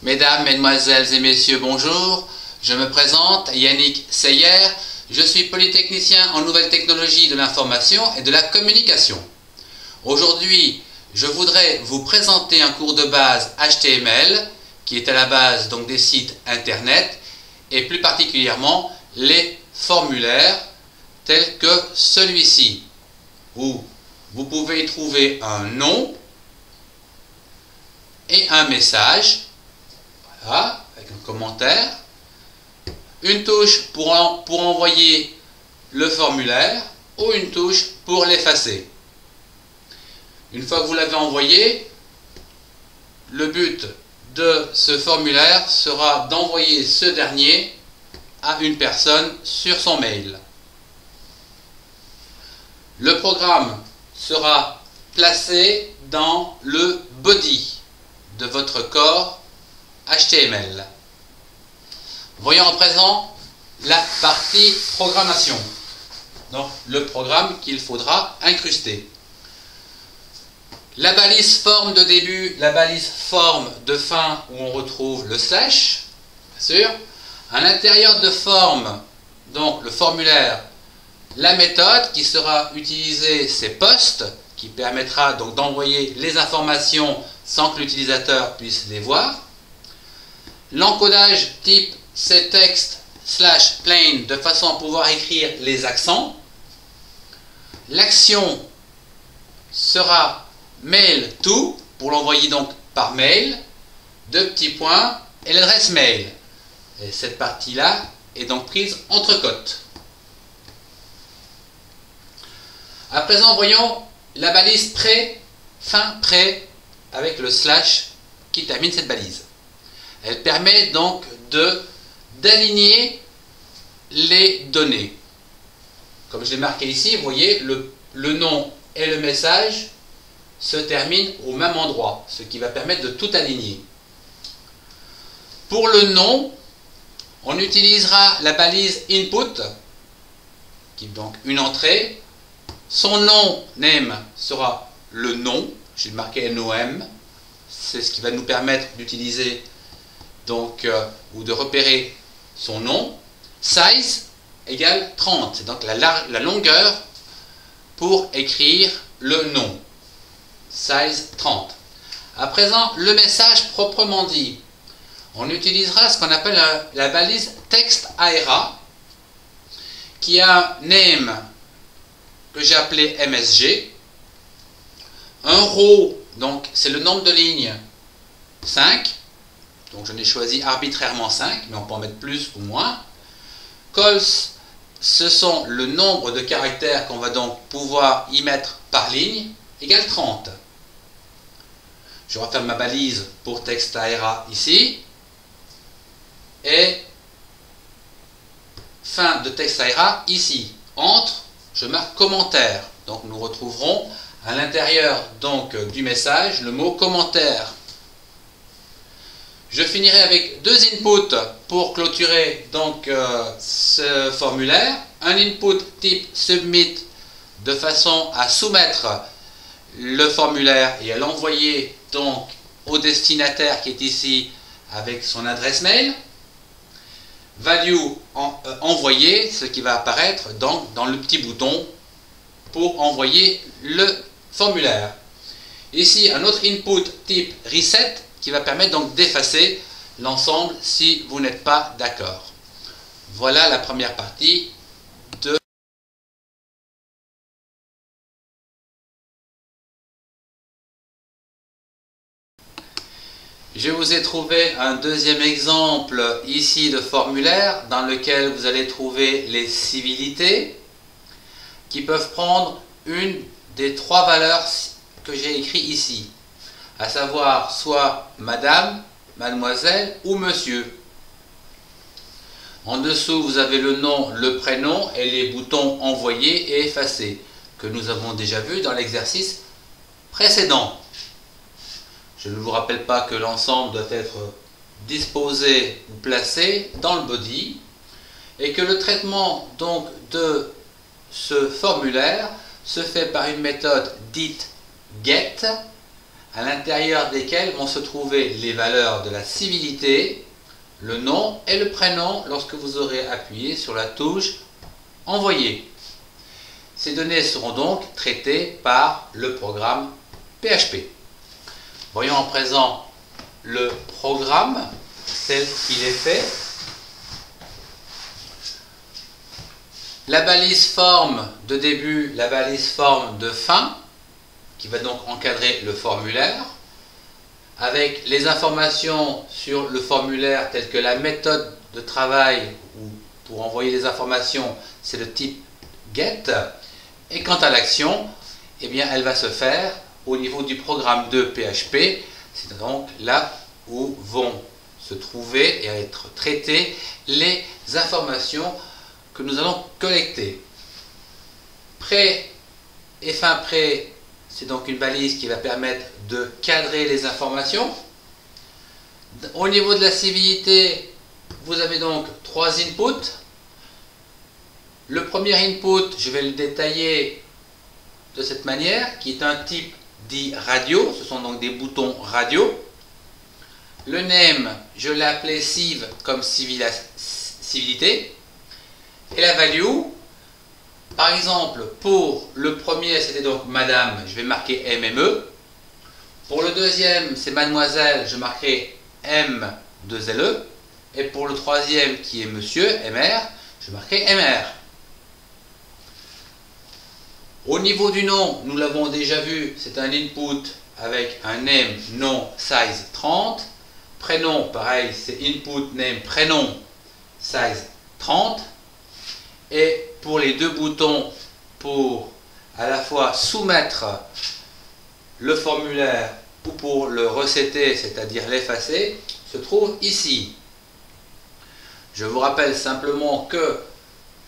Mesdames, Mesdemoiselles et Messieurs, bonjour. Je me présente, Yannick Seyer. Je suis polytechnicien en nouvelles technologies de l'information et de la communication. Aujourd'hui, je voudrais vous présenter un cours de base HTML qui est à la base donc des sites internet et plus particulièrement les formulaires tels que celui-ci où vous pouvez y trouver un nom et un message, voilà, avec un commentaire, une touche pour envoyer le formulaire ou une touche pour l'effacer. Une fois que vous l'avez envoyé, le but de ce formulaire sera d'envoyer ce dernier à une personne sur son mail. Le programme sera placé dans le body de votre corps HTML. Voyons à présent la partie programmation. Donc le programme qu'il faudra incruster. La balise forme de début, la balise forme de fin où on retrouve le slash, bien sûr. À l'intérieur de forme, donc le formulaire, la méthode qui sera utilisée, c'est post, qui permettra donc d'envoyer les informations sans que l'utilisateur puisse les voir. L'encodage type c'est texte / plain de façon à pouvoir écrire les accents. L'action sera mail to pour l'envoyer donc par mail, deux petits points et l'adresse mail. Et cette partie-là est donc prise entre cotes. À présent, voyons la balise prêt, fin prêt, avec le slash qui termine cette balise. Elle permet donc d'aligner les données. Comme je l'ai marqué ici, vous voyez, le nom et le message se terminent au même endroit, ce qui va permettre de tout aligner. Pour le nom, on utilisera la balise input, qui est donc une entrée. Son nom, name, sera le nom, j'ai marqué nom, c'est ce qui va nous permettre d'utiliser donc ou de repérer son nom. Size égale 30, c'est donc la longueur pour écrire le nom. Size 30. À présent, le message proprement dit. On utilisera ce qu'on appelle la balise texte ARA, qui a un name que j'ai appelé MSG, un row, donc c'est le nombre de lignes, 5, donc je n'ai choisi arbitrairement 5, mais on peut en mettre plus ou moins. Cols, ce sont le nombre de caractères qu'on va donc pouvoir y mettre par ligne, égale 30. Je referme ma balise pour texte ARA ici, et fin de texte ARA ici. Entre, je marque commentaire. Donc nous retrouverons à l'intérieur donc du message le mot commentaire. Je finirai avec deux inputs pour clôturer donc ce formulaire. Un input type submit de façon à soumettre le formulaire et à l'envoyer donc au destinataire qui est ici avec son adresse mail. Value envoyer, ce qui va apparaître donc dans le petit bouton pour envoyer le formulaire. Ici, un autre input type reset qui va permettre donc d'effacer l'ensemble si vous n'êtes pas d'accord. Voilà la première partie de... Je vous ai trouvé un deuxième exemple ici de formulaire dans lequel vous allez trouver les civilités qui peuvent prendre une des trois valeurs que j'ai écrites ici, à savoir soit madame, mademoiselle ou monsieur. En dessous, vous avez le nom, le prénom et les boutons envoyer et effacer que nous avons déjà vu dans l'exercice précédent. Je ne vous rappelle pas que l'ensemble doit être disposé ou placé dans le body et que le traitement donc de ce formulaire se fait par une méthode dite get à l'intérieur desquels vont se trouver les valeurs de la civilité, le nom et le prénom lorsque vous aurez appuyé sur la touche Envoyer. Ces données seront donc traitées par le programme PHP. Voyons en présent le programme tel qu'il est fait. La balise forme de début, la balise forme de fin, qui va donc encadrer le formulaire, avec les informations sur le formulaire telles que la méthode de travail, ou pour envoyer des informations, c'est le type GET, et quant à l'action, eh bien, elle va se faire au niveau du programme de PHP, c'est donc là où vont se trouver et être traitées les informations que nous allons collecter. Prêt et fin prêt, c'est donc une balise qui va permettre de cadrer les informations. Au niveau de la civilité, vous avez donc 3 inputs. Le premier input, je vais le détailler de cette manière, qui est un type dit radio, ce sont donc des boutons radio. Le name, je l'ai appelé civ comme civilité. Et la value, par exemple, pour le premier, c'était donc madame, je vais marquer MME. Pour le deuxième, c'est mademoiselle, je marquerai M2LE. Et pour le troisième, qui est monsieur, MR, je marquerai MR. Au niveau du nom, nous l'avons déjà vu, c'est un input avec un name, nom, size 30. Prénom, pareil, c'est input, name, prénom, size 30. Et pour les deux boutons, pour à la fois soumettre le formulaire ou pour le resetter, c'est-à-dire l'effacer, se trouve ici. Je vous rappelle simplement que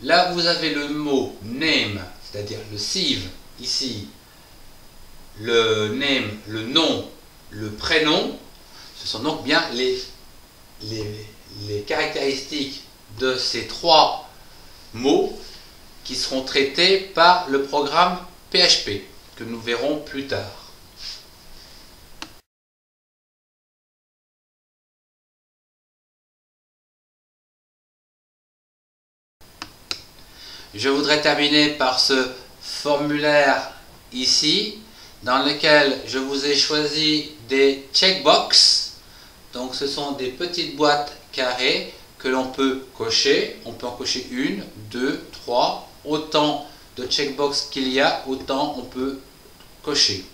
là vous avez le mot name, c'est-à-dire le civ ici, le name, le nom, le prénom, ce sont donc bien les caractéristiques de ces 3 mots qui seront traités par le programme PHP, que nous verrons plus tard. Je voudrais terminer par ce formulaire ici, dans lequel je vous ai choisi des checkbox. Donc ce sont des petites boîtes carrées que l'on peut cocher. On peut en cocher 1, 2, 3, autant de checkbox qu'il y a, autant on peut cocher.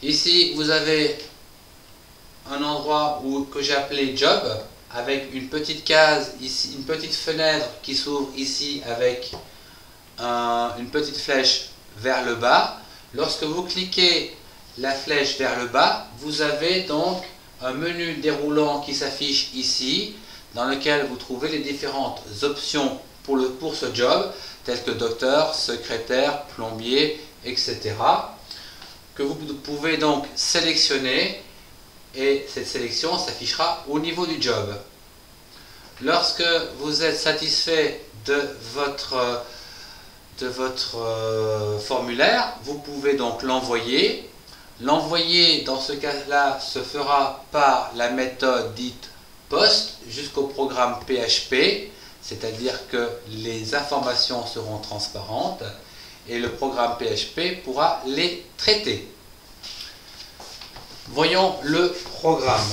Ici, vous avez un endroit que j'ai appelé Job, avec une petite case, ici, une petite fenêtre qui s'ouvre ici avec une petite flèche vers le bas. Lorsque vous cliquez la flèche vers le bas, vous avez donc un menu déroulant qui s'affiche ici, dans lequel vous trouvez les différentes options pour ce job, telles que docteur, secrétaire, plombier, etc., que vous pouvez donc sélectionner, et cette sélection s'affichera au niveau du job. Lorsque vous êtes satisfait de votre formulaire, vous pouvez donc l'envoyer. L'envoyer, dans ce cas-là, se fera par la méthode dite POST jusqu'au programme PHP, c'est-à-dire que les informations seront transparentes et le programme PHP pourra les traiter. Voyons le programme.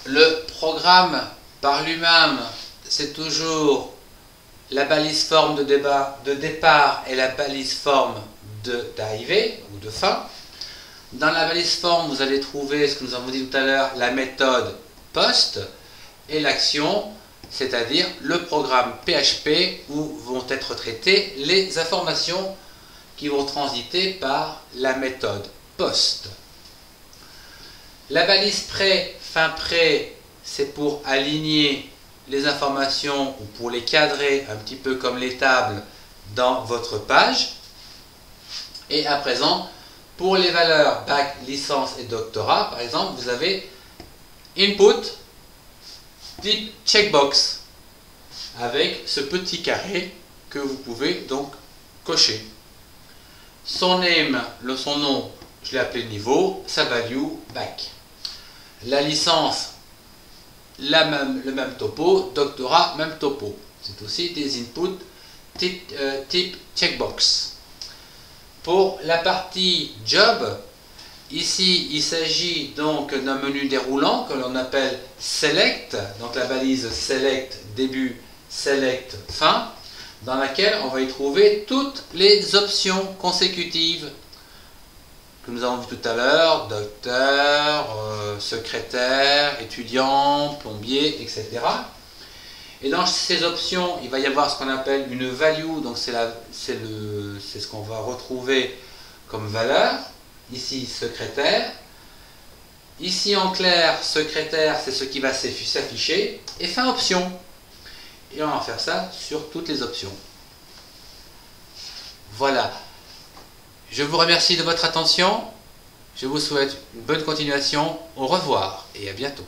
Le programme par lui-même, c'est toujours la balise forme de départ et la balise forme d'arrivée ou de fin. Dans la balise forme, vous allez trouver ce que nous avons dit tout à l'heure, la méthode POST et l'action, c'est-à-dire le programme PHP où vont être traitées les informations qui vont transiter par la méthode POST. La balise prêt, fin prêt, c'est pour aligner les informations ou pour les cadrer un petit peu comme les tables dans votre page. Et à présent, pour les valeurs bac, licence et doctorat, par exemple, vous avez input type checkbox avec ce petit carré que vous pouvez donc cocher. Son name, son nom, je l'ai appelé niveau, sa value, back. La licence, le même topo, doctorat, même topo. C'est aussi des inputs type checkbox. Pour la partie job, ici il s'agit donc d'un menu déroulant que l'on appelle select, donc la balise select début, select fin, dans laquelle on va y trouver toutes les options consécutives que nous avons vu tout à l'heure, docteur, secrétaire, étudiant, plombier, etc. Et dans ces options, il va y avoir ce qu'on appelle une value, donc c'est ce qu'on va retrouver comme valeur. Ici, secrétaire. Ici, en clair, secrétaire, c'est ce qui va s'afficher. Et fin option. Et on va faire ça sur toutes les options. Voilà. Je vous remercie de votre attention. Je vous souhaite une bonne continuation. Au revoir et à bientôt.